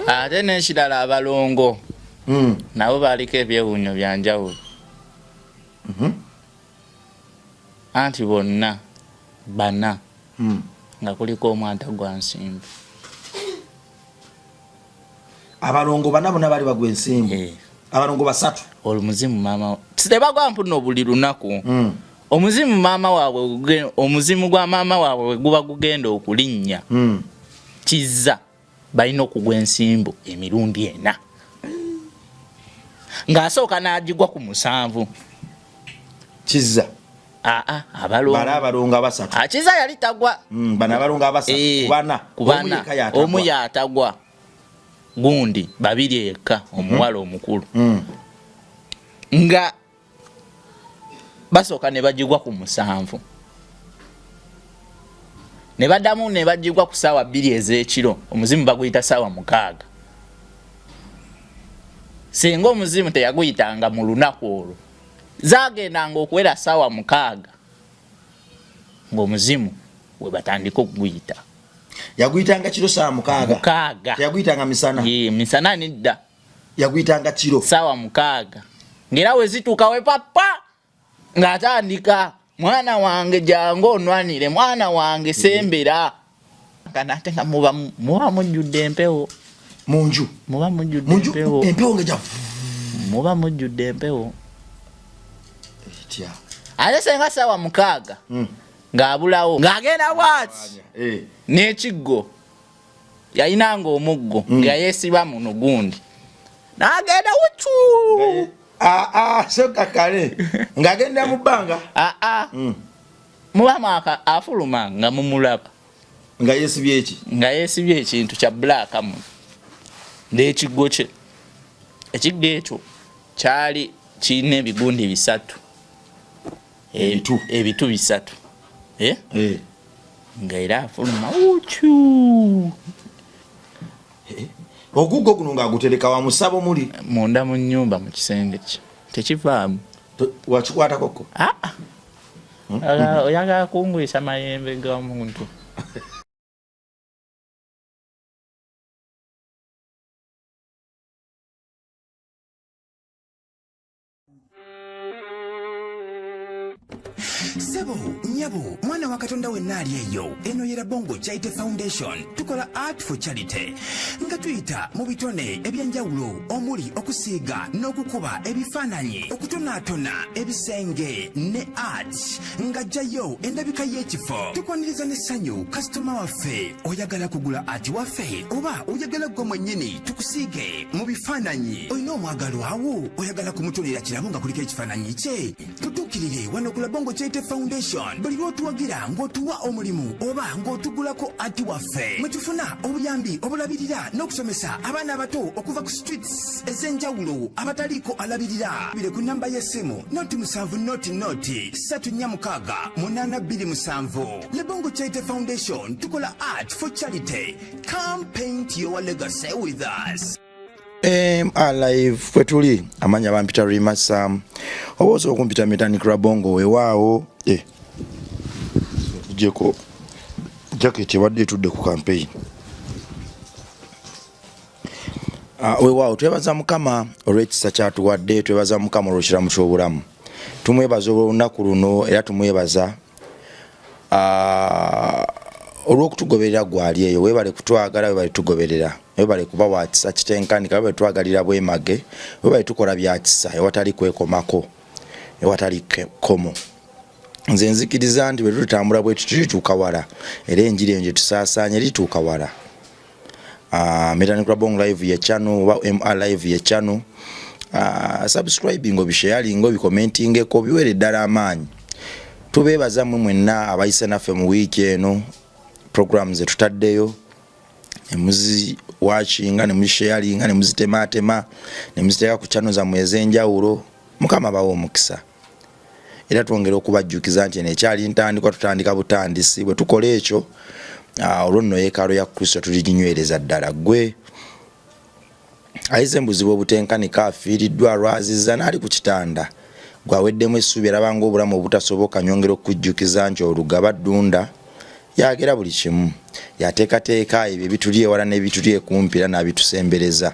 ate n'ekirala abalongo nabo baliko ebyewuunyo byanjawulo anti bonna bana nga kuliko omwanta gwa nsimbu abalongo bana bonna bali bagwa ensimbu abalongo basatu olumuzimu maama tebagwa mpuno buli lunaku omuzimu maama waabwe omuzimu gwa maama waabwe guba gugenda okulinnya kizza balina okugwa ensimbu emirundi ena ng'asooka n'agigwa ku 7 kizza abalongo abasatu kizza yali tagwa bana abalongo abasatu kubana omu yatagwa gundi babiri eka omuwala omukulu nga basooka ne bagigwa ku 7 ne baddamu ne bagigwa ku ssaawa 2 ez'ekiro omuzimu baguyita ssaawa 6 singa omuzimu teyaguyitanga mu lunaku olwo zaagendanga okuwera ssaawa 6 ng'omuzimu we batandika okuguyita yaguyitanga kiro ssaawa 6 teyaguyitanga misana misana nedda yaguyitanga kiro ssaawa 6 ng'era we zituuka we papa ng'atandika mwana wange jangu onwanire mwana wange sembera kanate nga muba mujjudde empewo munju muba mujjudde empewo ngeja muba mujjudde empewo etya ate senga ssaawa 6 ng'abulawo ng'agenda bwati n'ekiggo yayinanga omuggo nga yeesiba muno gundi n'agenda wucu soka kale ngagenda mu bbanga muba afuluma nga mumulaba nga yeesibye ekintu kya bbulaaka mu n'ekiggo kye ekiggo ekyo kyali kirina ebigundi 3 ebitu 3 nga era afuluma uchu oguggo guno ng'agutereka wa musabo muli munda mu nnyumba mu kisenge kye tekivaamu wakikwata koko oyagala kungwisa mayembe g'omuntu Sebo, nyabo, mwana wa Katonda wenna ali eyo. Eno yera Bongo Charity Foundation. Tukola art for charity. Nga tuyita mu bitone ebyenjawulo omuli okusiiga n'okukuba ebifaananyi, okutonaatona ebisenge ne art. Nga jjayo endabika y'ekifo. Tukwaniriza n'essanyu kasitoma waffe oyagala kugula art waffe oba oyagala gwe mwennyini tukusiige mu bifaananyi. Olina omwagalo awo oyagala kumutonera kirabo nga kuliko ekifaananyi kye. Tutuukirire wano ku Bongo Charity Foundation. Buli lw'otuwagira ng'otuwa omulimu oba ng'otugulako ati waffe mwe tufuna obuyambi obulabirira n'okusomesa abaana abato okuva ku streets ez'enjawulo abataliiko alabirira. Bire ku nnamba y'essimu noti 7 noti 346 827. Le Bongo Charity Foundation tukola art for charity. Come paint your legacy with us. Alive kwetuli amanya bampita Rimasa obozo okumpita Metani Krabongo wewaawo tujeko jacket wadde tudde ku campaign wewaawo twebaza mukama olw'ekisa kyatuwadde twebaza mukama olw'okira mu kyobulamu tumwebaza olunaku luno era tumwebaza olw'okutugoberera gwali eyo webale kutwagala webale tugoberera webale kuba wakisa kitenkanika webale twagalira bwemage webale tukola byakisa ewatali kwekomako ewatali komo nze nzikiriza nti bwe tutambula bwe tutuuka wala era enjiri enje tusaasaanye lituuka wala Metani Krabongo live ye channel oba MR live ye channel subscribing obisharing obicommenting ko biwere ddala amaanyi tubeebaza mwenna abayise naffe mu week eno programs tutaddeyo emuzi watching ne musharing ne muzitematema ne muziteka ku channel za mwezenjawulo mukama bawo omukisa era twongera okubajjukiza nti nekyali ntandikwa tutandika butandisi bwe tukola ekyo olwonno yeekalo ya Kristo tuliginywereza ddala gwe ayize mbuzi bw'obutenkanika afiiriddwa lwaziza n'ali ku kitanda gwaweddemu essuubi erabanga obulamu obutasoboka nyongera okujjukiza nti olugaba ddunda yagera buli kimu yateekateeka ebyo ebituli ewala n'ebituli ekumpi era n'abitusembereza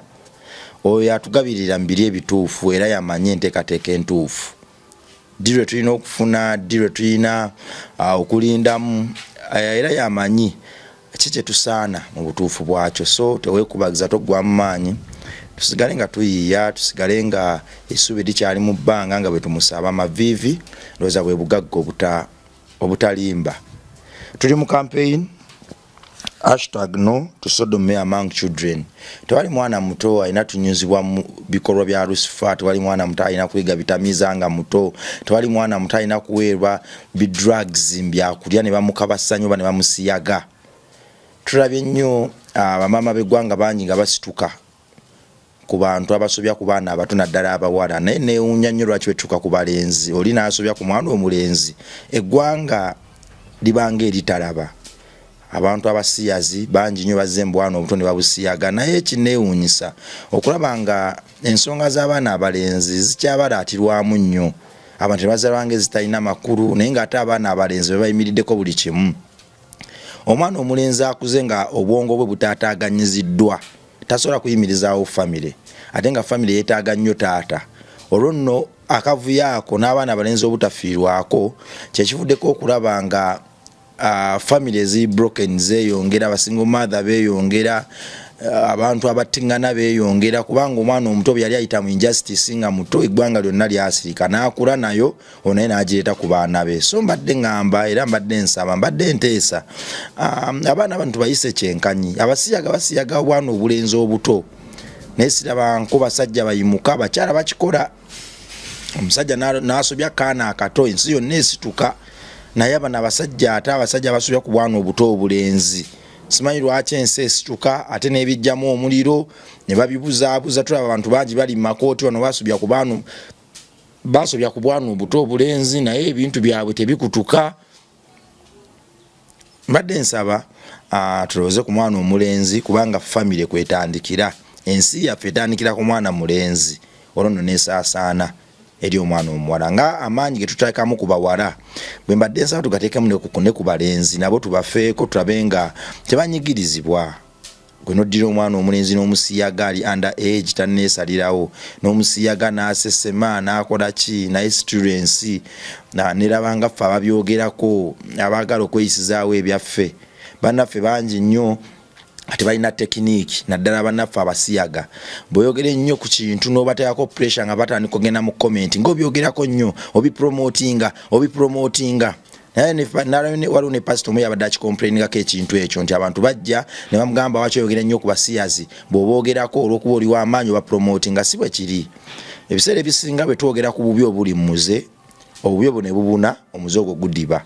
oyo yatugabirira mu biri ebituufu era yamanye enteekateeka entuufu ddi lwe tulina okufuna ddi lwe tulina okulindamu era yamanyi ki kye tusaana mu butuufu bwakyo so teweekubagiza toggwa mu maanyi tusigale nga tuyiiya tusigale nga essuubi likyali mu bbanga nga bwe tumusaba amaviivi ndowooza bwe bugagga obutalimba tuli mu campaign #no to sodomy among children tewali mwana muto alina tunyuzibwa mu bikolwa bya Lucifer tewali mwana muto alina kuyiga bitamiza nga muto tewali mwana muto alina kuweerwa drugs mbyakulya ne bamukabassanyo ba ne bamusiyaga tulabye nnyo abamama b'eggwanga bangi nga basituka ku bantu abasobya ku baana abato naddala abawala naye neewuunya nnyo lwaki betuuka ku balenzi oli n'asobya ku mwana omulenzi eggwanga libanga eritalaba abantu abasiyazi bangi nnyo bazze mbwana obuto ne babusiyaga naye ekineewuunyisa okulaba nga ensonga z'abaana abalenzi zikyabalatirwamu nnyo abantu tebazalwange zitalina makulu naye ng'ate abaana abalenzi bebayimiriddeko buli kimu omwana omulenzi akuze nga obwongo bwe butaataaganyiziddwa tasobola kuyimirizaawo famire ate nga famire yeetaaga nnyo taata olwo nno akavuyo ako n'abaana abalenzi obutafiirwako kyekivuddeko okulaba nga family ezi broken zeeyongera abasingle mother beeyongera abantu abattingana beeyongera kubanga omwana omuto yali ayita mu injustice nga muto eggwanga lyonna lyasirika n'akula nayo onaye n'agireeta ku baana be so mbadde ngamba era mbadde nsaba mbadde nteesa abaana bano tubayise kyenkanyi abasiyaga basiyaga obwana obulenzi obuto naye sirabanko basajja bayimuka abakyala bakikola omusajja n'asobya kaana akato ensi yonna esituka naye abana abasajja ate abasajja basobya ku bwana obuto obulenzi simanyi lwaki ensi esituka ate n'ebijjamu omuliro ne babibuzaabuza tulaba abantu bangi bali mu makooti wano basobya ku bwana obuto obulenzi naye ebintu byabwe tebikutuka mbadde nsaba tulowooze ku mwana omulenzi kubanga famire kwetandikira ensi yaffe etandikira ku mwana mulenzi olwo nno neesaasaana eri omwana omuwala nga amaanyi ge tutaekamu ku bawala bwe mbadde nsaba tugateekemu ne ku balenzi nabo tubafeeko tulabe nga tebanyigirizibwa gwe noddira omwana omulenzi n'omusiyaga ali under age tanneesalirawo n'omusiyaga n'asesema n'akola ki naye students nerabanga ffe ababyogerako abaagala okweyisizaawo ebyaffe bannaffe bangi nnyo ate balina tekiniki naddala bannaffe abasiyaga bw'oyogera ennyo ku kintu n'obateekako pressure nga batandika okugenda mu comment ng'obyogerako nnyo obipromotinga naye waliwo ne pastor omu yabadde akikomplainingako ekintu ekyo nti abantu bajja ne bamugamba waki oyogera nnyo ku basiyazi bw'oboogerako olw'okuba oli w'amaanyi obapromotinga si bwe kiri ebiseera ebisinga bwe twogera ku bubi obuli mu muze obubi obwo ne bubuna omuze ogwo gudiba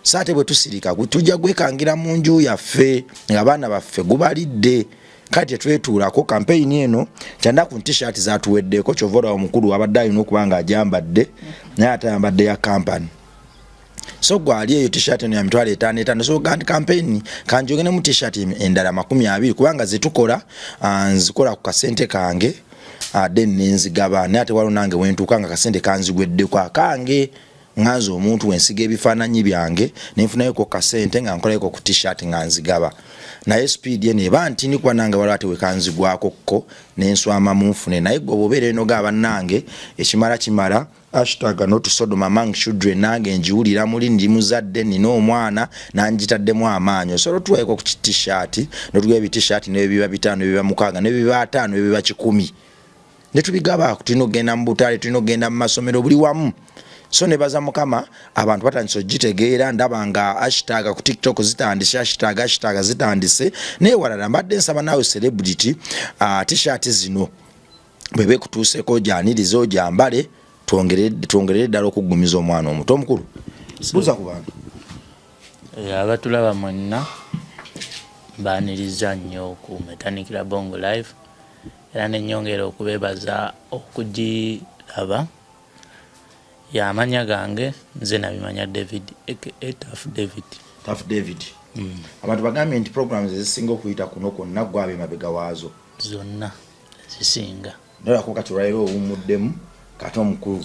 saate bwe tusirika tujja gwekangira mu nju yaffe ng'abaana baffe gubalidde kati tetwetuulako kampeyini eno kyandaku t-shirt zatuweddeko kyovoola omukulu abadde alina okuba nga ajambadde naye atayambadde ya kampani so gwali eyo t-shirt eno ya mitwalo 5 so gandi kampeyini kanjogene mu t-shirt endala 20 kubanga zetukola nzikola ku kasente kange then nenzigaba naye ate waliwo nange wentuuka nga kasente kanzigweddeko akange nganze omuntu wensiga ebifaananyi byange nenfunayo ko kasente nga nkolayeko ku t-shirt nga nzigaba naye speed ye neba ntinikwa nange waliwo ate wekanzigwako ko nenswama munfune naye gwe obeera enoga bannange kimala #not sodomy among children nange njiwulira muli ndi muzadde nina omwana nanjitaddemu amaanyi osobola otuwayeko ku t-shirt notuga ebi-t-shirt nebiba 5 nebiba 6 nebiba 5 nebiba 10 netubigaba tulina okugenda mu butale tulina okugenda mu masomero buli wamu so nebaza mukama abantu batandise ogitegeera ndaba nga hashtag ku TikTok zitandise hashtag zitandise naye walala mbadde nsaba naawe celebrity t-shirt zino bwebe kutuuseko janiriza ojambale twongerere ddala okugumiza omwana omuto omukulu buuza ku bantu abatulaba mwenna baniriza nnyo ku Metanikira Bongo Live era nenyongera okubebaza okugiraba yamanya gange nze nabimanya David Tough David abantu bagambye nti programs ezisinga okuyita kuno kwonna gwabe mabega waazo zonna zisinga nolako kati olwaliro owumuddemu kati omukulu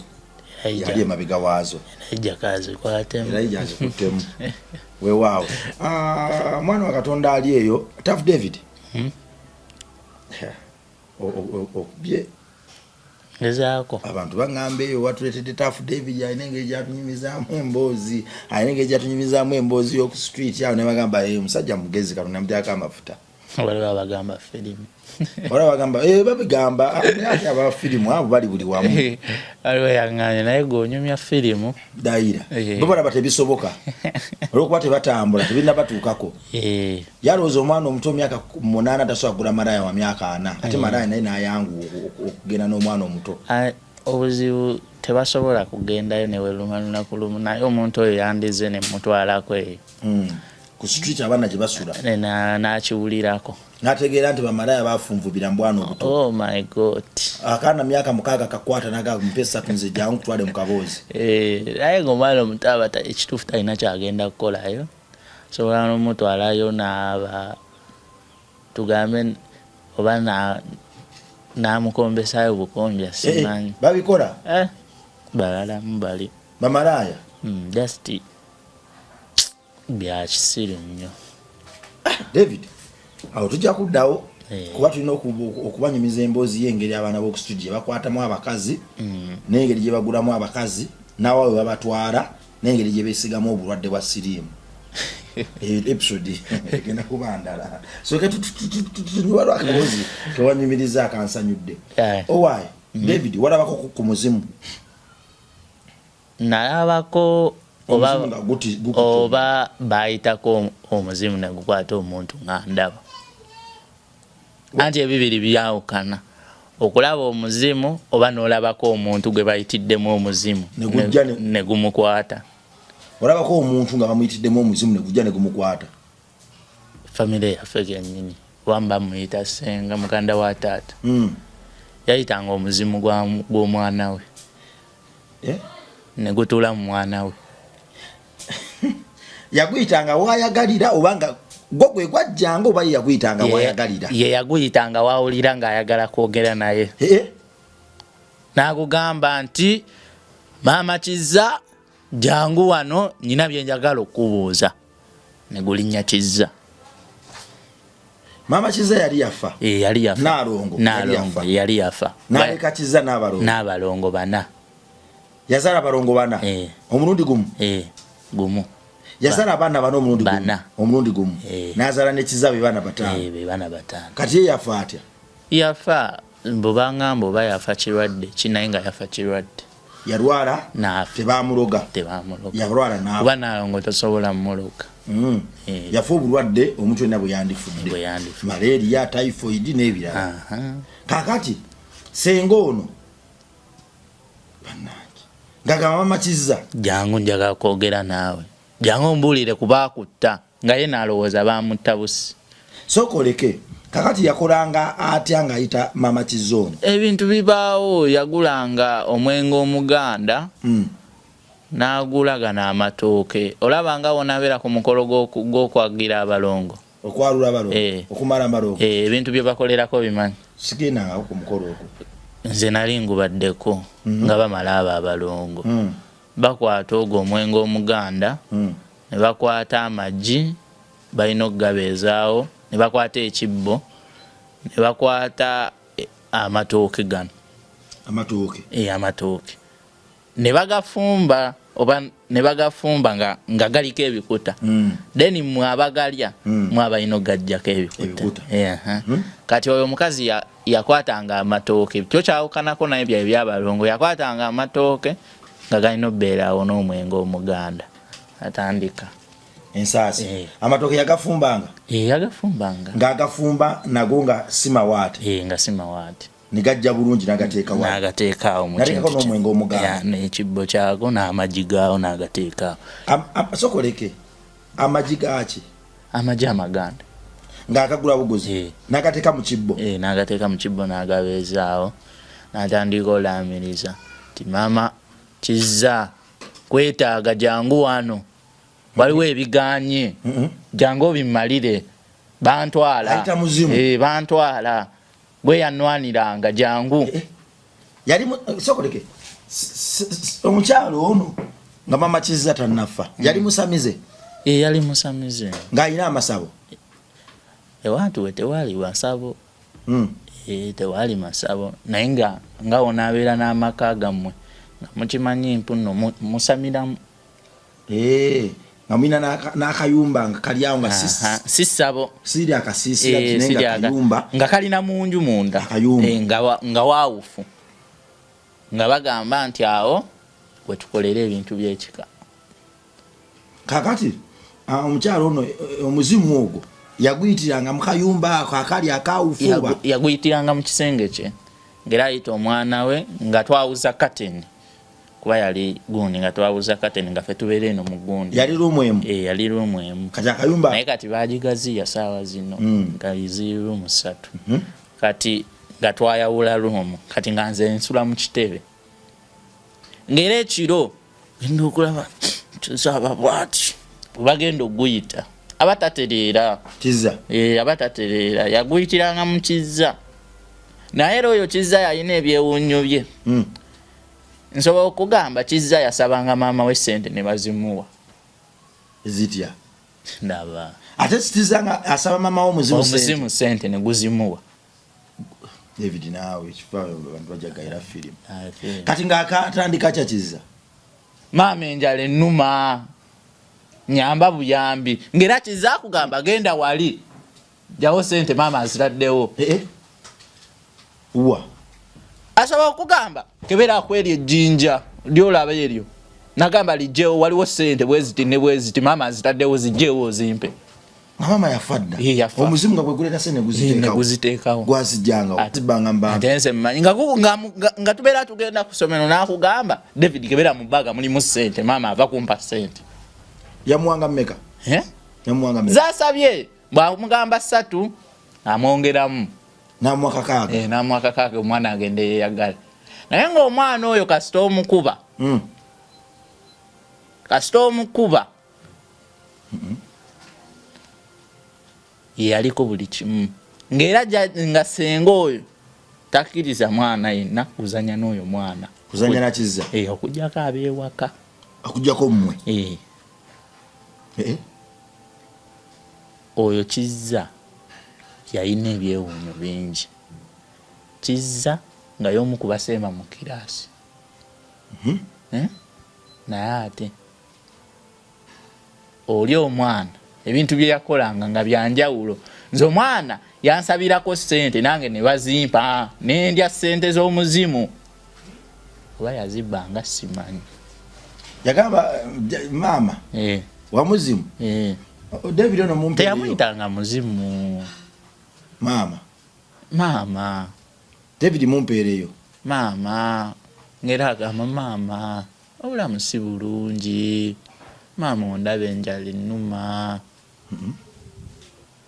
yali emabiga waazo ejjakazi kwatemu era ijazi kutemu weewaawo mwana wa Katonda ali eyo Taff David okubye ngezaako abantu baŋŋamba eyo watuleetedde Taff David alina engeri gyatunyumizaamu emboozi alina engeri gyatunyumizaamu emboozi y'oku street awo ne bagamba musajja mugezi Katonda mutyako amafuta waliwo abagamba firimu wala bagamba babigamba ate aba firimu abo bali buli wamu waliwo yaŋŋanye naye gonyumya firimu dayira bo balaba tebisoboka olwokuba tebatambula tebirina batuukako yalowooza omwana omuto myaka 8 tasobola kugula malaya wa myaka 4 ate malaya naye nayangu okugenda n'omwana omuto obuzibu tebasobola kugendayo neweluma lunaku lumu naye omuntu oyo yandize nemutwalako eyo ku street abaana gye basula n'akiwulirako nategeera nti bamalaya bafunvubira mbwana obuto. Oh my god. Akaana myaka 6 kakwata naga mpesa tunze jangu kutwale mu kaboozi. Aye ngomalo mutaba ekitufu talina kyagenda kukolayo. So bano mutwalayo n'aba tugambe oba namukombesayo bukonja simanyi. Babikola? Balala mbali. Bamalaya? Just bya kisiri nnyo. David, awo tujja kuddawo kuba tulina okubanyumiza emboozi y'engeri abaana b'oku studio bakwatamu abakazi n'engeri gye bagulamu abakazi n'awawe babatwala n'engeri gye beesigamu obulwadde bwa siriimu. Episode egenda kuba ndala. So tunyuwalwa akaboozi kewanyumiriza akansanyudde. Owaaye, David, walabako ku muzimu? Nalabako oba bayitako omuzimu ne gukwata omuntu nga ndaba. Anti ebibiri byawukana. Okulaba omuzimu oba n'olabako omuntu gwe bayitiddemu omuzimu ne gumukwata. Olabako omuntu nga bamuyitiddemu omuzimu ne gujja ne gumukwata. Family yaffe gennyini wamba muyita senga muganda wa taata. Yayitanga omuzimu gw'omwana we. Ne gutuula mu mwana we. Yaguyitanga wayagalira obanga gwe gwajjanga oba yaguyitanga wayagalira? Ye yaguyitanga wawulira ng'ayagala kwogera naye. N'agugamba nti maama Kizza jangu wano nyina bye njagala okubuuza. Ne gulinnya Kizza. Maama Kizza yali yafa? Yali yafa. Nalongo yali yafa. N'aleka Kizza n'abalongo? N'abalongo 4. Yazala abalongo 4? Omulundi gumu? Gumu. Yazala abaana 4 omulundi gumu? Omulundi gumu. N'azala ne Kizza be baana 5? Be baana 5. Kati ye yafa atya? Yafa mbubangamba oba yafa kirwadde kinaye nga yafa kirwadde. Yalwala? Tebamuloga? Yalwala n'afa? Kuba Nalongo tosobola mumuloga. Yafa obulwadde omuntu yenna bwe yandifudde. Malaria, typhoid n'ebirala. Kakati senga ono ngagamba Maama Kizza jangu njagala kwogera naawe. Jangu ombuulire kuba akutta nga ye n'alowooza bamutta busi. Sokoleke kakati yakolanga atya ng'ayita Maama Kizza ono? Ebintu bibaawo. Yagulanga omwenge omuganda n'agulagana amatooke. Olabanga wonabeera ku mukolo gw'okwagira abalongo. Okwalula abalongo? Okumala amalongo? Ebintu bye bakolerako bimanyi. Sigendangako ku mukolo ogwo. Nze nali ngubaddeko nga bamala abo abalongo. Bakwata ogwo omwenge omuganda ne bakwata amagi balina okugabeezaawo ne bakwata ekibbo ne bakwata amatooke gano. Amatooke? Amatooke ne bagafumba oba ne bagafumba nga galiko ebikuta. Then mwabagalya mwabalina okugajjako ebikuta. Kati oyo omukazi yakwatanga amatooke kyo kyawukanako naye bya byabalongo. Yakwatanga amatooke nga galina obbeerawo n'omwenge omuganda atandika ensaasi. Amatooke yagafumbanga? Yagafumbanga. Ng'agafumba nago nga si mawaate? Nga si mawaate. Ne gajja bulungi n'agateeka wayi? N'agateekaawo mu kintu. N'ateekako n'omwenge omuganda? N'ekibbo kyago n'amagi gaawo n'agateekaawo. Sokoleke amagi gaaki? Amagi amaganda. Ng'akagula buguzi? N'agateeka mu kibbo? N'agateeka mu kibbo n'agabeezaawo n'atandika olaamiriza ti Maama Kizza kwetaaga jangu wano. Waliwo ebiganye. Jangu obimmalire. Bantwala. Ayita muzimu? Bantwala. Gwe yanwaniranga jangu. Yali Sokoleke omukyalo ono nga mama Kizza tannafa yali musamize yali musamize nga alina amasabo ewantu we tewali masabo tewali masabo naye nga onaabeera n'amaka gammwe nga mukimanyi mpuno musamiramu nga mwina n'akayumba nga kali awo nga si ssabo siri akasiisira kinenga akayumba nga kalina munju munda nga waawufu nga bagamba nti awo we tukolera ebintu by'ekika kakati omukyalo ono omuzimu ogwo yaguyitiranga mu kayumba ako akali akawufu yaguyitiranga mu kisenge kye ngera ayita omwana we nga twawuza kateni kuba yali gundi nga twawuza kateni nga fe tubeera eno mu gundi yali rumwemu yali rumwemu kati akayumba naye kati bagigaziya saawa zino nga ziri rumu 3 kati nga twayawula rumu kati nga nze nsula mu kitebe ngera ekiro genda okulaba tuzaba bwati bagenda oguyita abatatereera Kizza abatatereera yaguyitiranga mu Kizza naye era oyo Kizza yalina ebyewuunyo bye nsobola okugamba Kizza yasabanga maama we sente ne bazimuwa zitya ndaba ate Kizza nga asaba maama wo omuzimu sente ne guzimuwa David naawe ekifa abantu bajagaira firimu kati nga akatandika kya Kizza maama enjala ennuma nyamba buyambi ngera Kizza akugamba genda wali jawo sente maama aziraddewo wa asaba okugamba kebera akweri ejjinja lyolaba eryo nagamba lijjewo waliwo sente bweziti ne bweziti maama azitaddewo zijjewo ozimpe mama yafadda omuzimu nga bweguleta sene guziteekawo gwazijjanga atibanga mbanga atense mmanyi nga tubeera tugenda ku ssomero n'akugamba David kebera mu bbaga mulimu sente maama ava kumpa sente yamuwanga mmeka yamuwanga mmeka zasabye bwamugamba 3 amwongeramu n'amwaka kaaga n'amwaka kaaga omwana agende yeyagala naye ng'omwana oyo kasita omukuba yaliko buli kimu ng'era nga senga oyo takkiriza mwana yenna kuzanya n'oyo mwana kuzanya na Kizza okujjako abeewaka okujjako mmwe oyo Kizza yalina ebyewuunyo bingi Kizza nga y'omu ku basemba mu kiraasi naye ate oli omwana ebintu bye yakolanga nga byanjawulo nze omwana yansabirako sente nange ne bazimpa nendya sente z'omuzimu oba yazibbanga simanyi yagamba maama wa muzimu David ono mumpe teyamuyitanga muzimu maama David mumpeereyo maama ngera agamba maama obulamu si bulungi maama ondaba enjala ennuma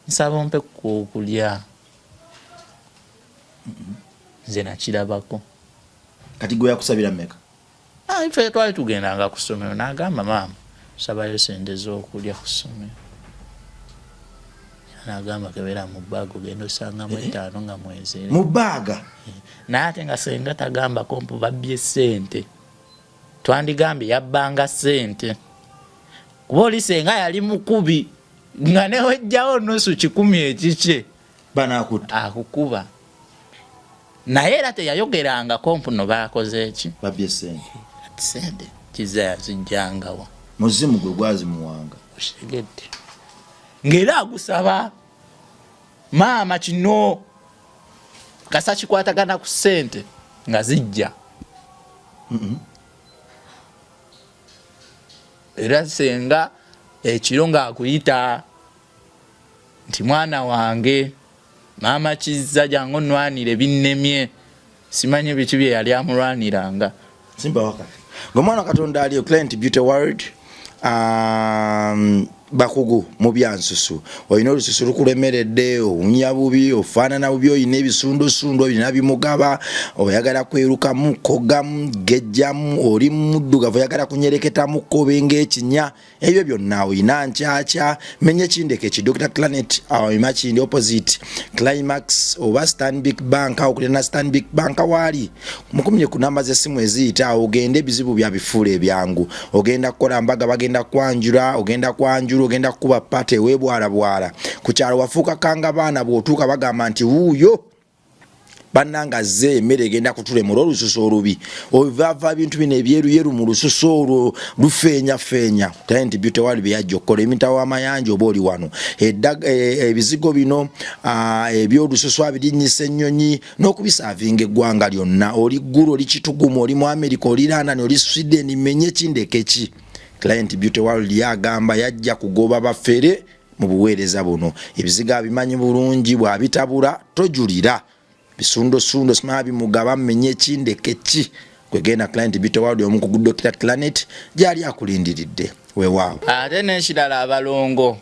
nsaba ompe okulya nze nakirabako kati gwe yakusabira mmeka ife twali tugendanga ku ssomero n'agamba maama sabayo sente z'okulya ku ssomero n'agamba kebera mu bbaaga ogenda osangamu 5 nga mwezere mu bbaaga naye ate nga senga tagambako mpu babbye sente twandigambye yabbanga sente kuba oli senga yali mukubi nga newejjawo nusu 10 ekikye banakutta akukuba naye era teyayogerangako mpuno bakoze eki babbye sente sente Kizza yazijjangawa muzimu gwe gwazimuwanga oshegedde ngera agusaba maama kino kasa kikwatagana ku sente nga zijja era senga ekiro nga akuyita nti mwana wange maama Kizza jangu nnwanire binnemye simanyi biki bye yali amulwaniranga simba wakati ng'omwana Katonda ali Client Beauty World bakugu mu byansusu oyina olususu lukulemeredde owunya bubi ofaanana bubi oyina ebisundusundu olina bimugaba oyagala kwerukamu kogamu gejjamu oli muddugavu oyagala kunyereketamu kobenga ekinya ebyo byonna oyina nkyakya menye kindeke ki Dr. Clanet oyima kindi opposite Climax oba Stanbic Bank okulina Stanbic Bank waali mukumye ku namba z'essimu eziyita ogende ebizibu bya bifuula ebyangu ogenda kukola mbaga bagenda kwanjula ogenda kuba pate webwala ku kyalo wafuuka kanga baana bw'otuuka bagamba nti wuuyo bannanga ze emmere egenda kutulemula olususu olubi ovava ebintu bino ebyeruyeru mu lususu olwo lufeenya talenti beauty wali byajja okukola emitawo amayanja oba oli wano ebizigo bino ebyolususu abirinyisa ennyonyi n'okubisaavinga eggwanga lyonna oli ggulu oli kitugumu oli mu America oli London oli Sweden menye kindeke ki Client Beauty World yagamba yajja kugoba bafere mu buweereza buno ebiziga abimanyi bulungi bwabitabula tojulira bisundo simabi mugaba menye kindeke ki kwegenda Client Beauty World omukugu Dr. Clanet gyali akulindiridde weewaawo ate n'ekirala abalongo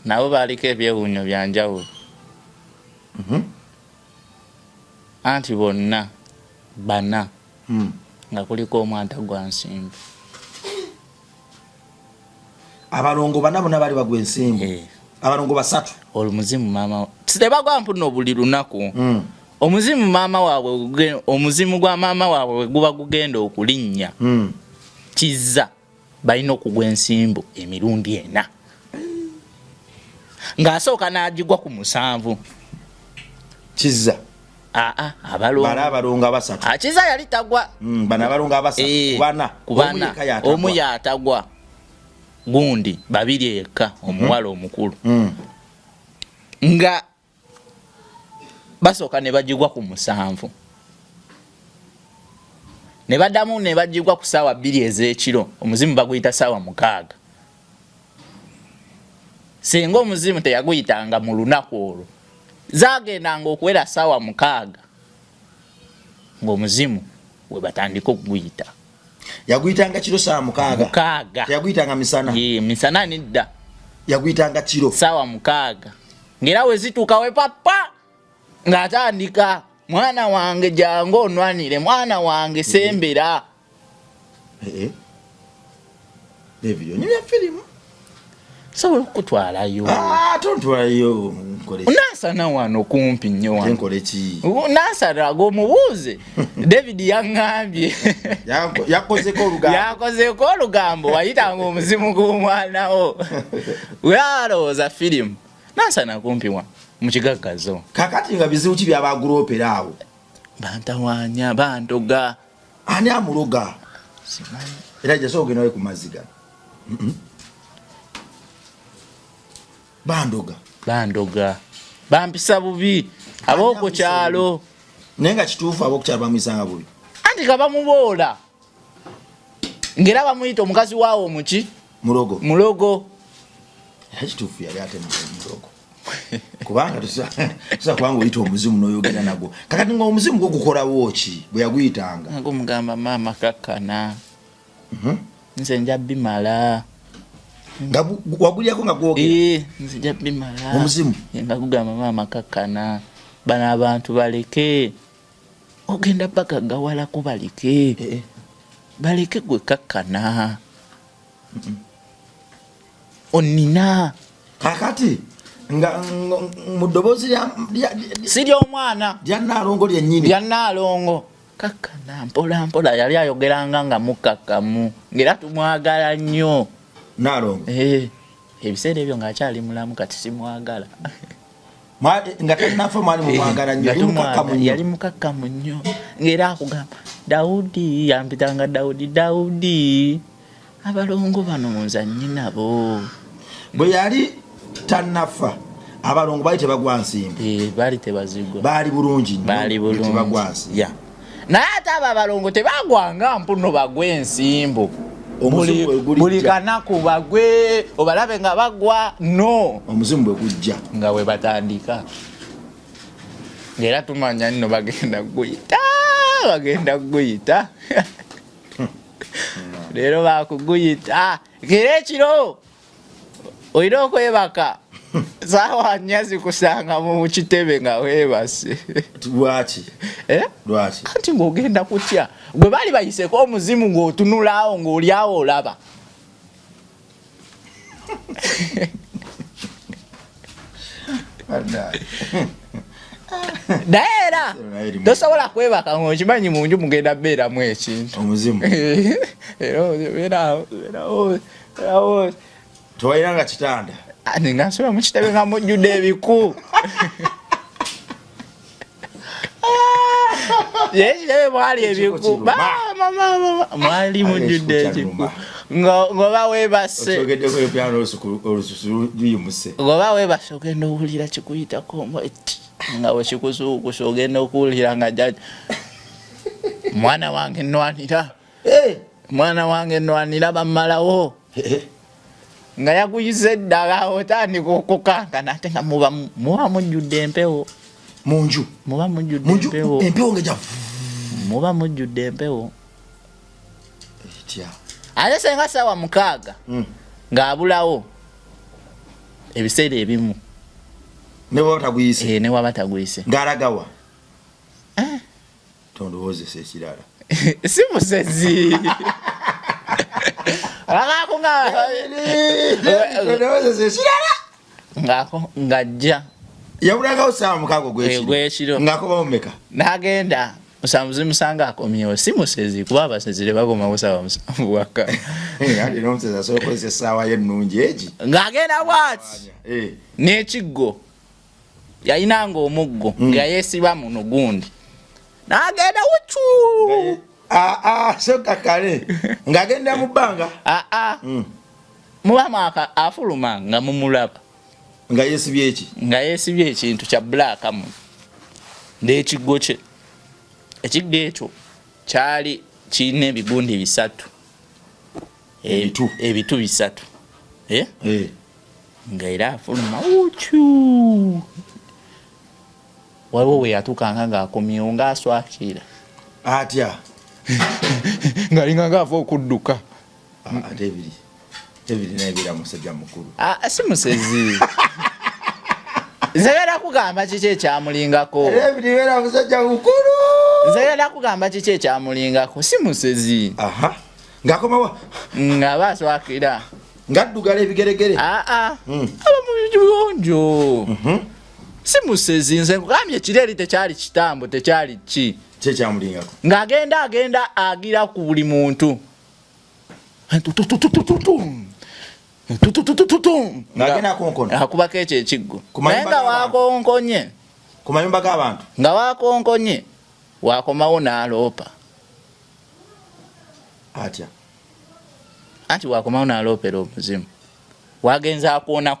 nabo baliko ebyewuunyo byanjawulo anti bonna bana nga kuliko omwanta gwa nsimbi abalongo bana bonna bali bagwa ensimbu abalongo basatu olumuzimu mama tebagwa mpuna buli lunaku omuzimu mama waabwe omuzimu gwa mama waabwe guba gugenda okulinnya kizza balina okugwa ensimbu emirundi ena ng'asooka n'agigwa ku 7 kizza abalongo abasatu kizza yali tagwa bana abalongo abasatu kubana omu yatagwa gundi 2 eka omuwala omukulu nga basooka ne bagigwa ku 7 ne baddamu ne bagigwa ku ssaawa 2 ez'ekiro omuzimu baguyita ssaawa 6 singa omuzimu teyaguyitanga mu lunaku olwo zagendanga okuwera ssaawa 6 ng'omuzimu we batandika okuguyita yaguyitanga kiro ssaawa 6 yaguyitanga misana misana nedda yaguyitanga kiro ssaawa 6 ngera we zituuka we papa ng'atandika mwana wange jangu onwanire mwana wange sembera David onyumya filimu sobola okutwalayo tontwalayo unaasana wano kumpi nnyo wano nkole ki unaasana ag'omubuuze David yaŋŋambye yakozeko olugambo wayitanga omuzimu gw'omwana wo wealowooza filimu naasana kumpi wano mukigaggazo kakati nga bizibu ki byabagulopera awo bantawaanya bantoga ani amuloga era jaso ogenda we ku mazzi gano bandoga bampisa bubi ab'oku kyalo naye nga kituufu ab'oku kyalo bamuyisanga bubi anti nga bamuboola ngera bamuyita omukazi waawo muki mulogo era kituufu yali ate mulogo kubanga tusa kubanga oyita omuzimu n'oyogera nagwo kakati nga omuzimu gwo gukolawo ki bwe yaguyitanga nga omugamba maama kakkana nze nja bimala nga wagulyako nga gwogera nze nja bimala omuzimu nga gugamba maama kakkana bano abantu baleke ogenda bagagawalako baleke gwe kakkana onina kakati nga mudobozi siri omwana lyannaalongo lyennyini lyannaalongo kakkana mpola yali ayogeranga nga mukakkamu ngera tumwagala nnyo naalongo ebiseera ebyo ng'akyali mulamu kati simwagala nga tannafa mwali mumwagala nnyo yali mukakkamu nnyo ngera akugamba Daudi yampitanga Daudi abalongo bano nzannyi nabo bwe yali tannafa abalongo baali tebagwa nsimbi baali tebazigwa baali bulungi tebagwa nsimbi naye ate abo abalongo tebagwanga mpuno bagwe ensimbu buli kanaku bagwe obalabe nga bagwa no omuzimu bwe gujja nga we batandika ngera tumanya nno bagenda kuguyita leero bakuguyita ngera ekiro Oyina okwebaka sawa nyazi kusanga mu kitebe nga webase lwaki lwaki anti ng'ogenda kutya gwe bali bayiseko omuzimu ng'otunulaawo ng'olyawo olaba naye era tosobola kwebaka ng'okimanyi mu nju mugenda beeramu ekintu omuzimu tewaliranga kitanda nga nsobola mu kitebe nga mujjudde ebiku yekitebe mwali ebiku mwali mujjudde ekiku ngoba webase ngoba webase ogenda owulira kikuyitako nga wekikusuukusa ogenda okuwulira nga jaji mwana wange nnwanira bammalawo nga yakuyiza eddala otandika okukankana ate nga muba mujjudde empewo munju muba mujjudde empewo empewo ngeja muba mujjudde empewo etya ate senga sawa 6 ng'abulawo ebiseera ebimu ne waba taguyise ng'alagawa tondowozesa ekirala si musezi ngako ng'ajja yabulagawo saawa 6 gwekiro ngako bamumeka n'agenda musamuzimusanga akomyewo si musezi kuba abasezire bakomawo saawa 7 waka andi n'omusezi asobola okukozesa essaawa y'ennungi egi ng'agenda bwati n'ekiggo yayinanga omuggo nga yeesiba muno gundi n'agenda wucu soka kale ng'agenda mu bbanga mubamu afuluma nga mumulaba nga yeesibye eki nga yeesibye ekintu kya bbulaaka mu n'ekiggo kye ekiggo ekyo kyali kirina ebigundi 3 ebitu 3 nga era afuluma wucu waliwo we yatukanga ng'akomyewo ng'aswakira atya ng'alinga ng'ava okudduka ate ebiri nayebeera musajja mukulu si musezi nzagenda kugamba kiki ekyamulingako ebiribeera musajja mukulu nzagenda kugamba kiki ekyamulingako si musezi ng'akomawa ng'aba aswakira ng'addugala ebigeregere aba mu biyonjo si musezi nze nkugambye ekireri tekyali kitambo tekyali ki kyekyamulingako ng'agenda agira ku buli muntu ng'agenda akonkona akubako ekyo ekiggo naye nga wakonkonye ku mayumba g'abantu nga wakonkonye wakomawo n'aloopa atya anti wakomawo n'aloopera omuzimu wagenze akoona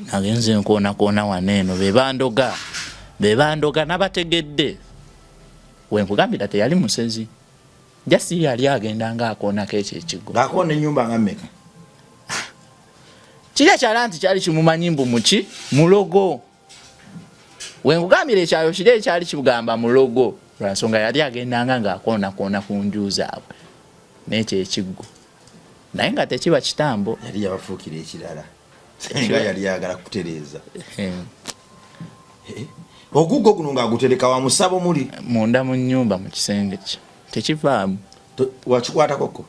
nagenze nkoona waneeno bebandoga nabategedde wenkugambira teyali musezi jasi yali agenda ng'akoonako ekyo ekiggo ng'akoona ennyumba nga mmeka kiri ekyala nti kyali kimumanyi mbu muki mulogo wenkugambira ekyayo kiri ekyali kibugamba mulogo lwansonga yali agendanga ng'akoona ku nju zaabwe n'ekyo ekiggo naye nga tekiba kitambo yali yabafuukira ekirala nga yali yagala kutereeza oguggo guno ng'agutereka wa musabo muli munda mu nnyumba mu kisenge kye tekivaamu wakikwatako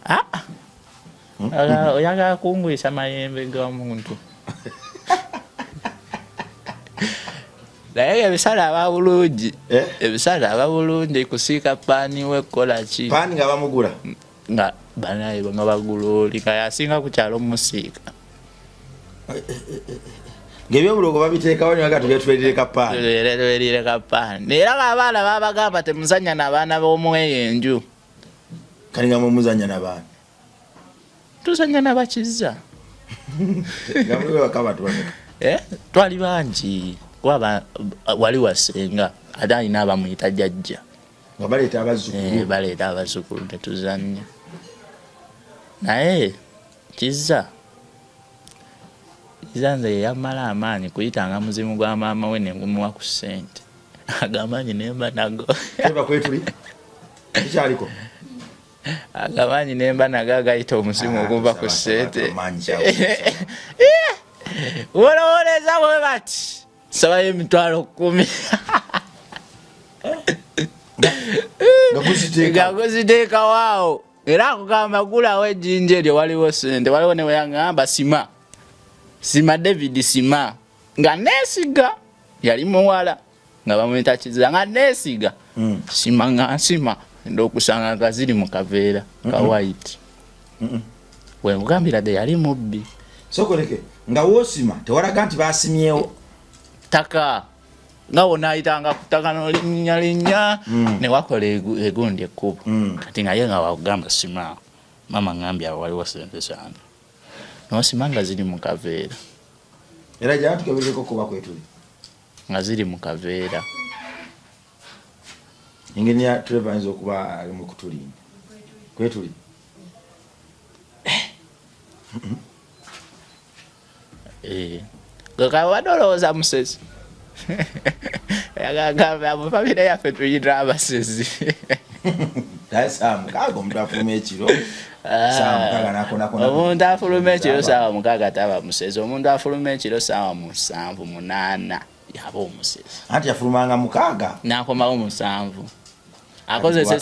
oyagala kungwisa mayembe g'omuntu naye ebisala aba bulungi kusiika paani wekkola ki paani nga bamugula nga banaye nga bagula oli nga yasinga ku kyalo musiika ng'ebyobulogo babiteekawo nibaga tugetwerereka paani era ng'abaana babagamba temuzanya n'abaana b'omweyenju kali nga mumuzanya n'abaana tuzanya n'abakizza twali bangi wali wasenga ate alina abamuyita jjajja nga baleeta abazzukulu tetuzanya naye kizza nze yeyamala amaanyi kuyitanga muzimu gwa maama we nengumuwa ku ssente agamaanyi nemba nago kwetuli ekyaliko agamanyi nemba nagagayita omusimu okuva ku ssente olowoleza bwe bati sabayo emitwalo 10 gakuziteeka waawo era akugamba gulawo ejjinja eryo waliwo ssente waliwo ne weyagamba sima David sima nga neesiga yali muwala nga bamwita Kiza nga neesiga sima nga nsima ndokusanga nga ziri mu kaveera ka white we mugambira de yali mubbi sokoleke nga wosima tewalaga nti basimyewo taka nga wonaayitanga kutaka n'olinnyalinnya ne wakola egundi ekkubo kati nga ye nga wakugamba sima mama ngambya waliwo ssente zange nosima nga ziri mu kaveera era jana tukebereko kuba kwetuli nga ziri mu kaveera ingeni ya tulevanyiza okuba ali mu kutulinda kwetuli gakaba badolowooza musezi yagagamba mu famire yaffe tuyita abasezi mukaga omuntu afuluma ekiro omuntu afuluma ekiro saawa 6 taba musezi omuntu afuluma ekiro saawa 7 8 yaba omusezi anti yafulumanga 6 nakomawo 7 akozese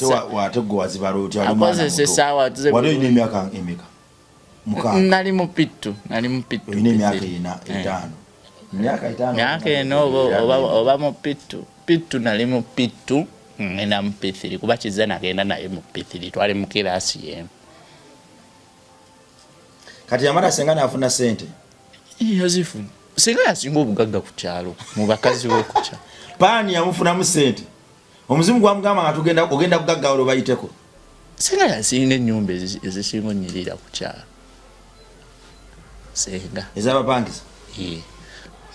saawa wali emyaka emeka nali mu pittu ine emyaka 5 myaka eno oba mu pittu nali mu pittu ngenda mu P3 kuba Kiza nagenda naye mu P3 twali mu kirasi yemu kati yamala senga nafuna sente yazifuna senga yasinga obugagga ku kyalo mu bakazi b'okukyalo paani yamufunamu sente omuzimu gwamugamba nga tugenda ogenda kugagga olwo bayiteko senga yasinga ennyumba ezisinga onyirira ku kyalo senga ez'abapangisa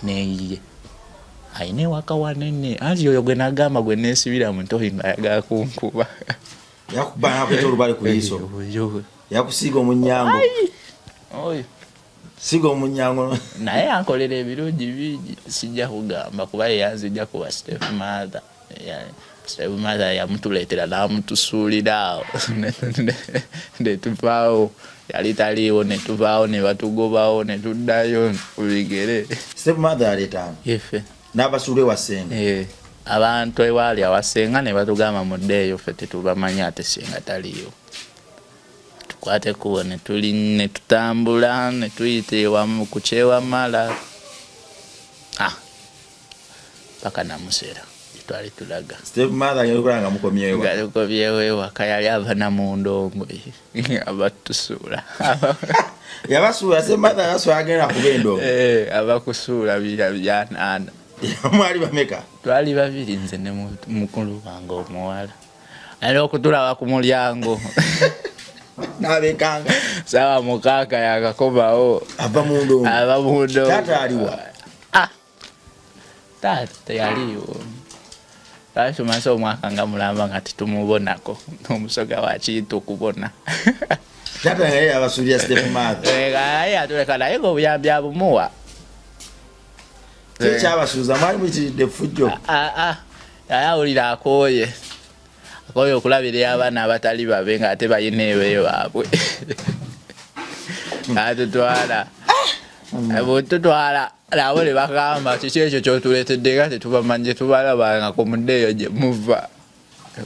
neyiye ayine waka wanene anti oyo gwe nagamba gwe neesibira mu ntoyi nga ayagala kunkuba yakuba nakweta olubale ku liiso yakusiiga omunyango oyo siga omunyango naye ankolera ebirungi bingi sijja kugamba kuba yeyanzijja kuba Steve Mother yamutuleetera n'amutusuulira netuvaawo yali taliiwo netuvaawo ne batugobawo ne tuddayo ku bigere Steve Mother aleetaano yefe n'abasuula ewasenga abantu ewaali awasenga ne batugamba muddeeyo ffe tetubamanyi ate senga taliiwo tukwate kubo ne tutambula ne tuyita ewamu ku kyewamala paka namusera twali tulaga Steve Mother yalukulanga mukomyewo galukomyewo ewaka yali ava na mu ndongo abatusuula yabasuula Steve Mother yabasuula agenda kuba endongo abakusuula byanaana mwali bameka twali babiri nze ne mukulu wange omuwala ali okutulaba ku mulyango nabekanga sawa 6 yakakomawo ava mu ndongo tata aliwa tata yaliwo tumaze omwaka nga mulamba nga titumubonako omusoga wakiita okubona tata naye abasuulira Steve Mother naye atuleka naye ngaobuyambi abumuwa kyabasuuza mwali muyitiridde fujjo yayawulira akooye okulabira abaana abatali babe nga ate bayina ebeeyo baabwe atutwala bututwala nabo ne bagamba kiki ekyo kyotuleetedde nga tetubamanye tubalabanga ku muddeeyo gye muva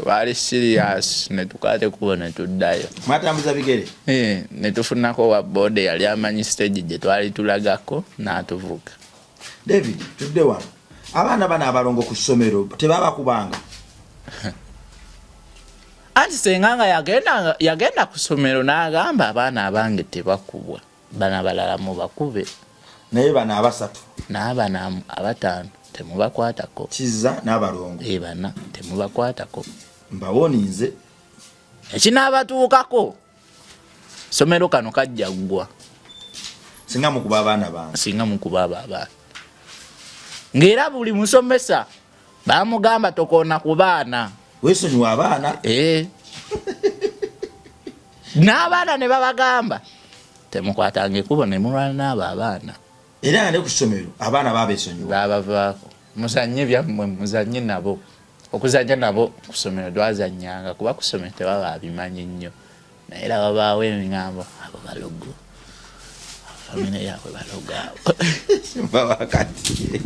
bali serious ne tukwate kubo ne tuddayo mwatambuza bigere ne tufunako wa bode yali amanyi stage gye twali tulagako n'atuvuga David tudde wano abaana bana abalongo ku ssomero tebaba kubanga anti senganga yagenda ku ssomero n'agamba abaana abange tebakubwa bana balala mubakube naye bana abasatu n'abana 5 temubakwatako Kiza n'abalongo bana temubakwatako mbawoninze ekinaabatuukako ssomero kano kajja ggwa singa mukuba abaana bange singa mukuba abaana ng'era buli musomesa bamugamba tokoona ku baana weesonyiwa abaana n'abaana ne babagamba temukwatanga ekkubo ne mulwana n'abo abaana era nga ne ku ssomero abaana babeesonyiwa babavaako muzannye byammwe muzannye nabo okuzannya nabo ku ssomero twazannyanga kuba ku ssomero tebaba abimanyi nnyo era babaawo eŋŋambo abo balogo famine yaabwe balogo wakati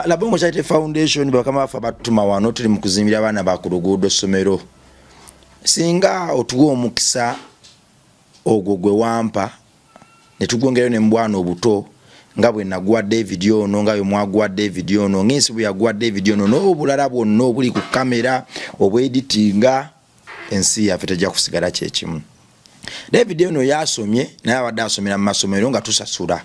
la Bongo Charity Foundation bakama bafa batuma wano tuli mu kuzimbira abaana ba ku luguudo ssomero singa otuwa omukisa ogwo gwe wampa ne tugongerayo ne mbwana obuto nga bwe nagwa David ono nga bwe mwagwa David ono ngensi bwe yagwa David ono n'obulala bwonna obuli ku kamera obweditinga ensi yaffe tejja kusigala kyekimu. David ono yasomye naye abadde asomera mu masomero nga tusasula.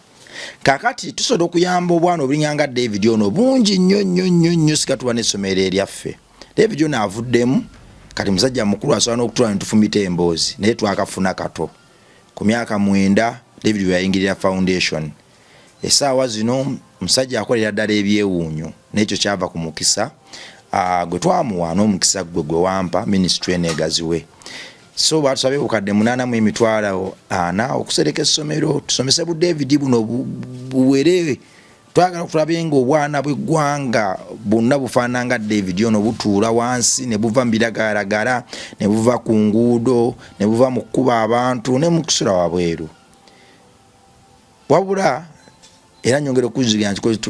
Kakati tusobola okuyamba obwana obulinyanga David ono bungi nnyo sikatuwa n'essomero eryaffe. David ono avuddemu kati musajja mukulu asobola n'okutula ne tufumita emboozi naye twakafuna kato. Ku myaka 9 David yayingirira foundation. Essaawa zino musajja akolera ddala ebyewuunyo n'ekyo kyava ku mukisa gwe twamuwa n'omukisa gwe wampa ministry eneegaziwe. So batusabye bukadde 8,000 okusereka essomero tusomese bu David buno buwere twagala kutulabe nga obwana bw'eggwanga bonna bufaananga David ono butuula wansi ne buva mbiragaragara ne buva ku nguudo ne buva mu kkuba abantu ne mu kusula wabweru. Wabula era nyongera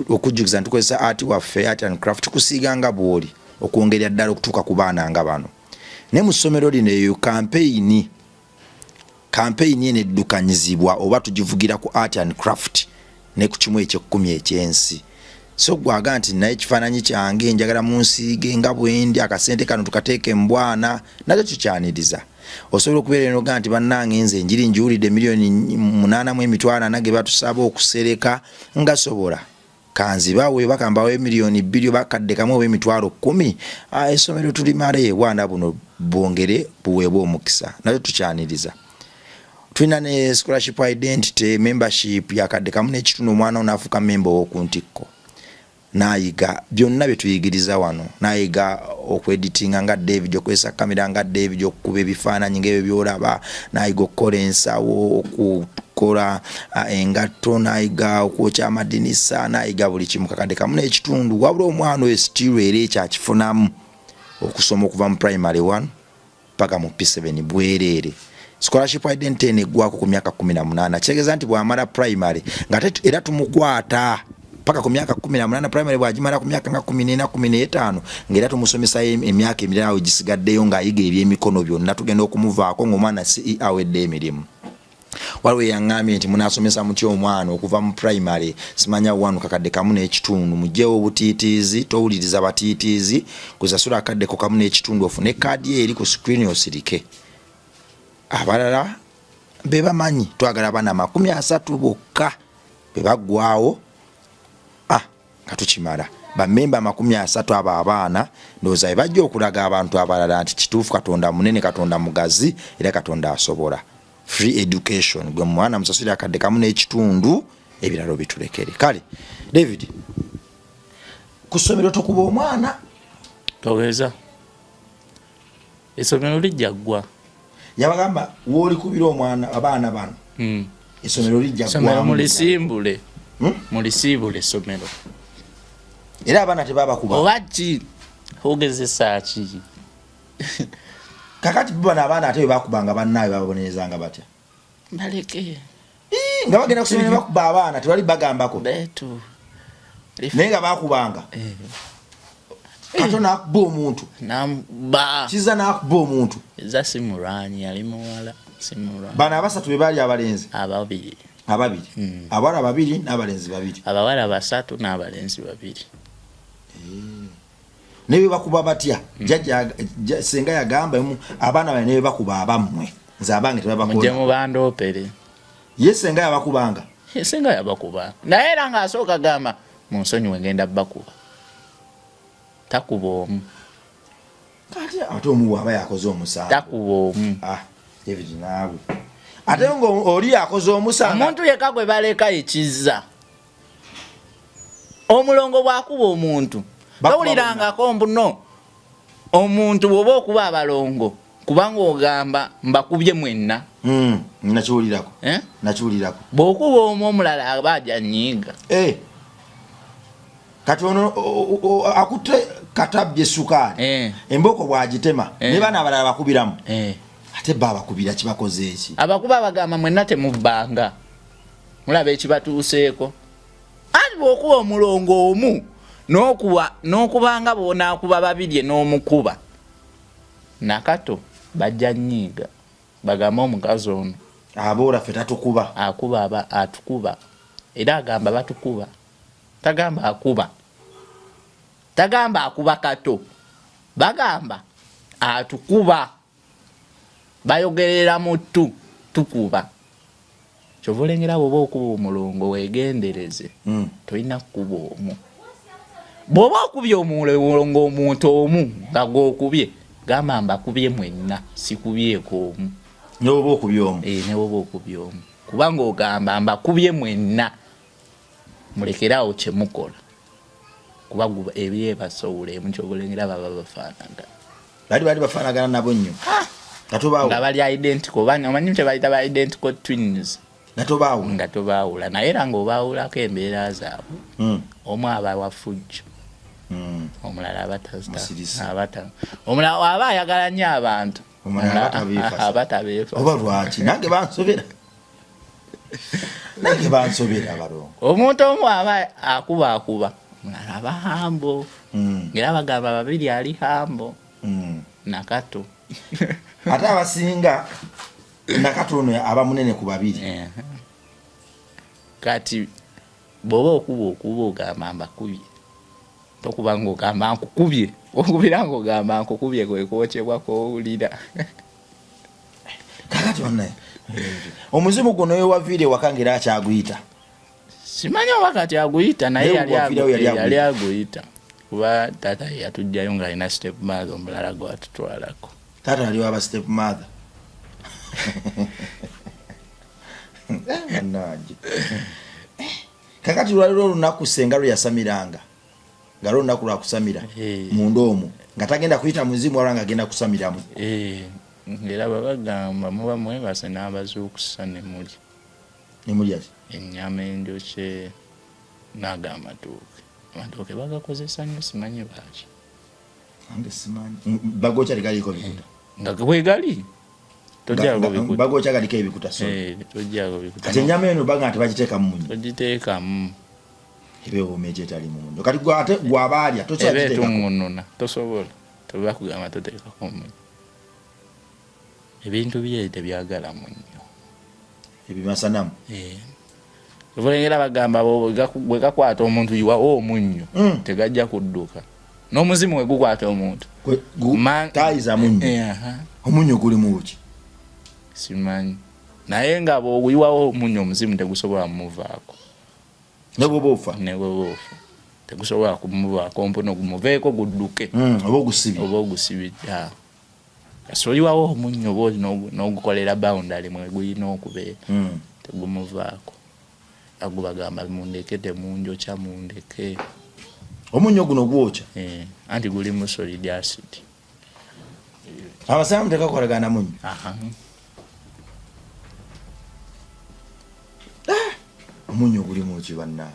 okujjukiza ntukozesa art waffe art and craft kusiiganga bwoli okwongerera ddala okutuuka ku baana nga bano. Ne mu ssomero lino eyo campaign eneddukanyizibwa oba tugivugira ku art and craft ne ku kimu eky'ekkumi ekyensi. So gwaga nti naye kifaananyi kyange njagala munsiige nga bwendi akasente kano tukateeke mu bwana nakyo kikyaniriza. Osobola okubeera eno ga nti bannange nze njiri njiwulidde $8,000 ge batusaba okusereka nga sobola kanzibawe bakambawe $2,000,000 bakadde kamu oba $10,000 essomero tulimale bwana buno bwongere buweebwe omukisa nakyo tukyaniriza. Tulina ne scholarship identity membership yakadde kamu n'ekitundu omwana onaafuuka member w'okuntikko nayiga byonna bye tuyigiriza wano nayiga okweditinga nga David okwesa kamera nga David okukuba ebifaananyi ng'ebyo byolaba nayiga okukola ensawo okukola engatto nayiga okwokya amadinisa nayiga buli kimu kakadde kamu n'ekitundu wabula omwana oyo still era ekyakifunamu okusoma okuva mu primary 1 paka mu P7 bwereere. Scholarship identity neggwako ku myaka 18 kitegeeza nti bw'amala primary nga era tumukwata paka ku myaka 18 primary bw'agimala ku myaka nga 14 15 ng'era tumusomesa emyaka emirala awo gisigaddeyo ng'ayiga ebyemikono byonna tugenda okumuvaako ng'omwana si awedde emirimu. Waliwo yaŋŋambye nti munaasomesa mutya omwana okuva mu primary simanya wanu kakadde kamu n'ekitundu mugyewo obutiitiizi towuliriza batiitiizi kusasula akaddeko kamu n'ekitundu ofune kaadi eri ku screen osirike. Abalala be bamanyi twagala abaana 30 bokka be baggwawo nga tukimala bamemba 30 abo abaana ndowooza bajja okulaga abantu abalala nti kituufu Katonda munene Katonda mugazi era Katonda asobola. Free education gwe mwana musasira akadde kamu n'ekitundu ebiralo bitulekere. Kale David kusomero tokuba omwana togeza essomero lijja ggwa yabagamba woli kubira omwana abaana bano essomero lijja ggwa essomero mulisimbule mulisiibule essomero era abaana tebabakuba oba ki ogezesa ki kakati bana abaana ate bakubanga bannaabwe bababonerezanga batya baleke nga bagenda kusomera bakuba abaana tebali bagambako betu naye nga bakubanga Katona akuba omuntu namba kiza nakuba omuntu eza simulwanyi yali muwala simulwanyi bana abasatu be bali abalenzi ababiri abawala babiri n'abalenzi babiri abawala 3 n'abalenzi 2 nebe bakuba batya jajja senga yagamba abaana bane nebe bakuba abammwe nze abange tebabakola muje mu bandopere yesenga yabakubanga yesenga yabakuba naye era ng'asooka gamba munsonyi wegenda bakuba takuba omu kati ate omu aba yakoze omusango takuba omu David naawe ate ngo oli yakoze omusango omuntu yekka gwe baleka ekizza omulongo bwakuba omuntu tawulirangako mbuno omuntu bw'oba okuba abalongo kubanga ogamba mbakubye mwenna nakiwulirako nakiwulirako bw'okuba omu omulala aba ajja nnyiga kati ono akutte katabye sukaali emboko bwagitema ne baana abalala bakubiramu ate baba kubira kibakoze eki abakuba bagamba mwenna temubbanga mulaba ekibatuuseeko ati bw'okuba omulongo omu n'okubanga bw'onaakuba babiri n'omukuba nakato bajja nnyiiga bagamba omukazi ono abola ffe tatukuba akuba atukuba era agamba batukuba tagamba akuba kato bagamba atukuba bayogerera mu tukuba kyovulengera bwoba okuba omulongo wegendereze tolina kukuba omu bwoba okubye omulongo omuntu omu nga gwokubye gamba mbakubye mwenna sikubyeko omu n'oba okubye omu n'oba okubye omu kubanga ogamba mbakubye mwenna mulekerawo kyemukola kuba ebyebasowula emu kyobulengera baba bafaanagana bali bafaanagana nabo nnyo nga bali identical omanyi kye bayita ba identical twins nga tobaawula naye era ng'obaawulako embeera zaabwe omu aba wafujjo omulala omulala aba ayagala nnyo abantu abatabeefa oba lwaki nange bansobera balongo omuntu omu aba akuba omulala aba hambo ngera bagamba babiri ali hambo nakato ate abasinga nakato ono aba munene ku babiri kati bw'oba okuba ogamba mbakubye tokuba ng'ogamba nkukubye okubira ng'ogamba nkukubye kwe kwokyebwa kowulira kakati wannaye omuzimu guno wewaviire waka ngera akyaguyita simanyi oba kati aguyita naye yali aguyita kuba taata yatujjayo ng'alina step mother omulala gwatutwalako taata aliwo aba step mother naaje kakati lwaliro olunaku senga lwe yasamiranga nga olunaku lwakusamira munda omwo nga tagenda kuyita muzimu wala nga agenda kusamiramu ngera babagamba muba mwebase n'abazuukusa nemuli ati ennyama enjokye naga amatooke bagakozesa nnyo simanyi baaki ange simanyi bagokya ligaliko bikuta nga bwegali tojjaako bikuta bagokya galiko ebikuta tojjaako bikuta kati ennyama eno baga nti bagiteekamu munyo togiteekamu ebeewoma egyetali mu munyo kati ate gwabaalya ebeetungununa tosobola tebakugamba toteekako munyo ebintu bye tebyagala munyo ebimasanamu obulengera bagamba bwe gakwata omuntu yiwawo omunnyo tegajja kudduka n'omuzimu we gukwata omuntu tayiza munyo omunnyo guli muki simanyi naye nga bw'oyiwawo omunnyo omuzimu tegusobola mumuvaako ne bw'oba ofa tegusobola kumuvaako mpono gumuveeko gudduke oba ogusibidde awo kasi oyiwawo omunnyo oba n'ogukolera boundary mwe gulina okubeera tegumuvaako agubagamba mundeke temunjokya mundeke omunnyo guno gwokya anti guli mu solid acid abasaamu tekakolagana munnyo omunnyo guli muki bannaa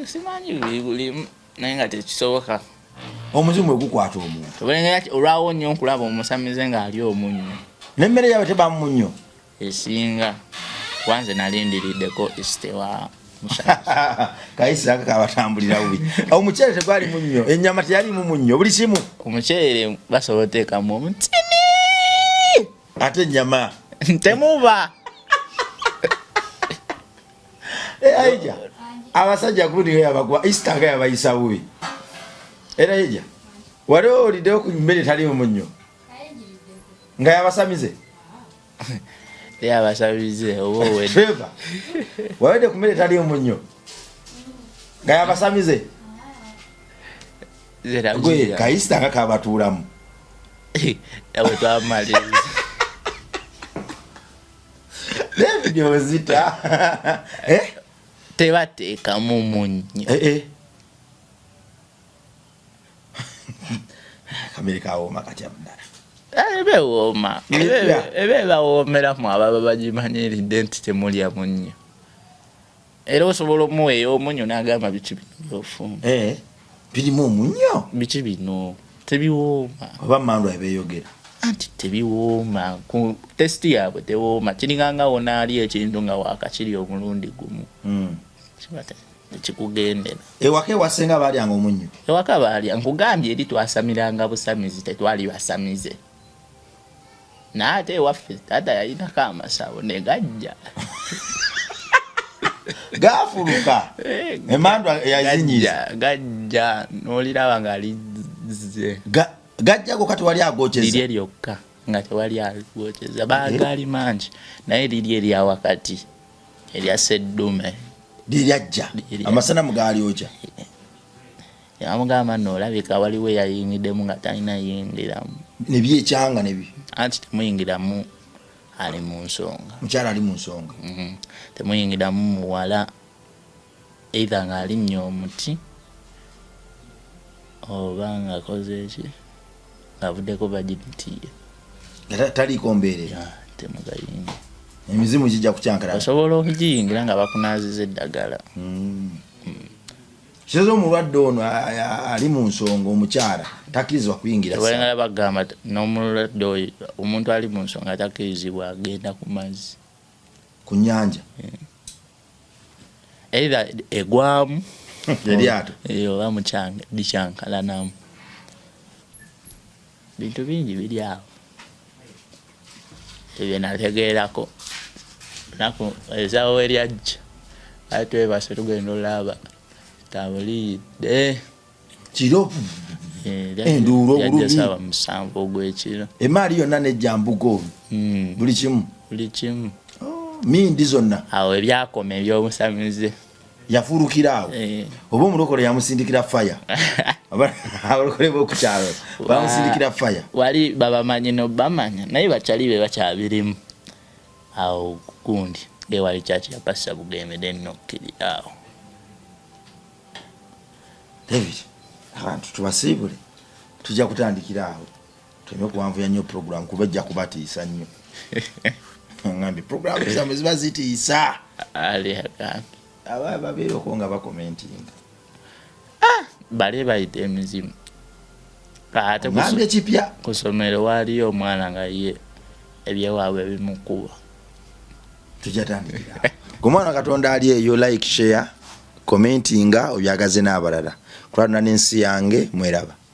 simanyi gulimu naye nga tekisoboka omuzimu bwe gukwata omuntu obulengera olwawo nnyo nkulaba omusamize ng'ali omunnyo n'emmere yaabwe tebamu munnyo esinga kwanze nalindiriddeko istewa kayisiranga kabatambulira bubi omuceere tegwali munnyo ennyama teyalimu munnyo buli kimu ku muceere basobola oteekamu omutini ate ennyama temuba aija abasajja gundi yabagwa istanga yabayisa bubi era ija wali owuliddewo ku mmere talimu munnyo nga yabasamize yabasabize oba owedde wawedde ku mmere talimu munnyo nga yabasamize gwe kayisitanga kabatuulamu awe twamaliriza David ozita tebateekamu munnyo kamere kawooma katya muddala ebewooma ebebawoomeramu ababa bagimanyiridde nti temulya munnyo era osobola omuweeya omunnyo n'agamba biki bino byofumba birimu omunnyo biki bino tebiwooma oba mandwa ebeeyogera anti tebiwooma ku testi yaabwe tewooma kiringanga wona ali ekintu nga waakakiri omulundi gumu kibate kikugendera ewaka wasenga balyanga omunnyo ewaka balya nkugambye eri twasamiranga busamizi tetwali basamize naate ewaffe taata yayinako amasawo ne gajja gafuluka emandwa yazinyiza gajja noliraba nga lize gajjago kati wali agocheza lirye lyokka nga tewali agocheza bagali mangi naye lirye erya wakati erya seddume liryajja amasana mugali oja amugamba nolabika waliwo yayingiddemu nga talina yingiramu nebyekyanga nebi anti temuyingiramu ali mu nsonga mukyala ali mu nsonga temuyingiramu muwala either nga alinnye omuti oba nga akoze eki ngavuddeko bagitiye taliko mbeerera temugayinga emizimu kijja kucyankala osobola okugiyingira nga bakunaziza eddagala kizo omulwadde ono ali mu nsonga omukyala takkirizibwa kuyingira tebagenda bagamba n'omulwadde oyo omuntu ali mu nsonga takkirizibwa agenda ku mazzi ku nnyanja either egwamu eryato oba mukyanga likyankalanamu bintu bingi biri awo ebyo nategeerako naku ezawo eryajja ate twebase tugenda olaba tabulidde kiro enduulu yajja saawa 7 ogw'ekiro emaali yonna nejjambugo buli kimu mindi zonna awo ebyakoma ebyomusamize yafuulukira awo oba omulokole yamusindikira faya abalokole b'okukyalo bamusindikira faya wali babamanyi nobamanya naye bakyali be bakyabirimu awo gundi ewali kyaki yapasa bugemede nnokkiri awo David abantu tubasiibule tujja kutandikira awo tuleme kuwanvuya nnyo program kuba ejja kubatiisa nnyo ngambye program zammwe ziba zitiisa ali agambe aba babeera okwo nga bakomentinga bale bayita emizimu ate ngambye kipya ku ssomero waaliyo omwana nga ye ebyewaabwe bimukuba tujja tandikira ku mwana katonda ali eyo like share commentinga obyagaze n'abalala kulwana n'ensi yange mweraba